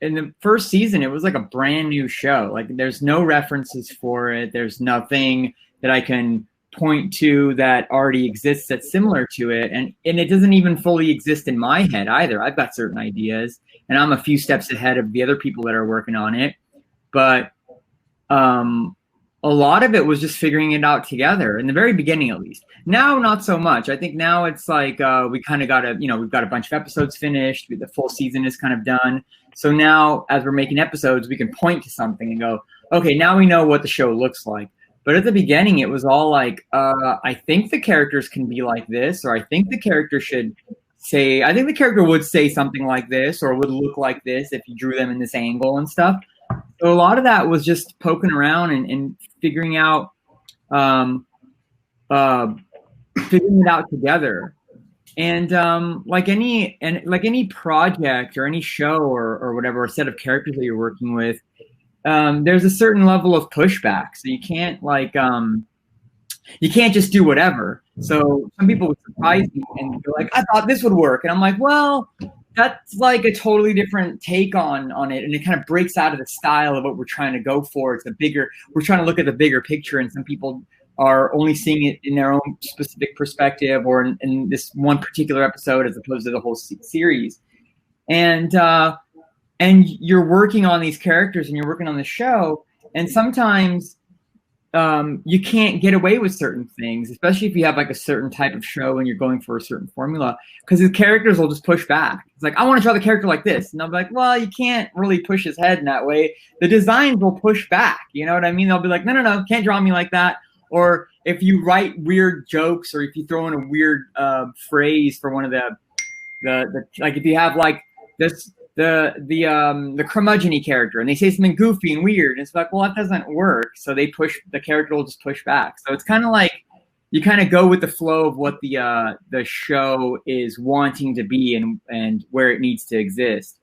in the first season, it was like a brand new show. Like there's no references for it. There's nothing that I can point to that already exists that's similar to it. And it doesn't even fully exist in my head either. I've got certain ideas and I'm a few steps ahead of the other people that are working on it. But a lot of it was just figuring it out together in the very beginning, at least. Now, not so much. I think now it's like we kind of got to, we've got a bunch of episodes finished. The full season is kind of done. So now as we're making episodes, we can point to something and go, okay, now we know what the show looks like. But at the beginning, it was all like, I think the characters can be like this, or I think the character should say, I think the character would say something like this, or would look like this if you drew them in this angle and stuff. So a lot of that was just poking around and figuring out, figuring it out together. And like any project or any show or whatever, a set of characters that you're working with, there's a certain level of pushback. So you can't you can't just do whatever. So some people would surprise me and go like, I thought this would work. And I'm like, well, that's like a totally different take on it. And it kind of breaks out of the style of what we're trying to go for. We're trying to look at the bigger picture, and some people are only seeing it in their own specific perspective or in this one particular episode as opposed to the whole series. And you're working on these characters and you're working on the show. And sometimes you can't get away with certain things, especially if you have like a certain type of show and you're going for a certain formula, because the characters will just push back. It's like, I want to draw the character like this. And I'll be like, well, you can't really push his head in that way. The designs will push back. You know what I mean? They'll be like, no, can't draw me like that. Or if you write weird jokes, or if you throw in a weird phrase for one of the like, if you have like this, the curmudgeon-y character, and they say something goofy and weird, and it's like, well, that doesn't work. So the character will just push back. So it's kind of like you kind of go with the flow of what the show is wanting to be and where it needs to exist.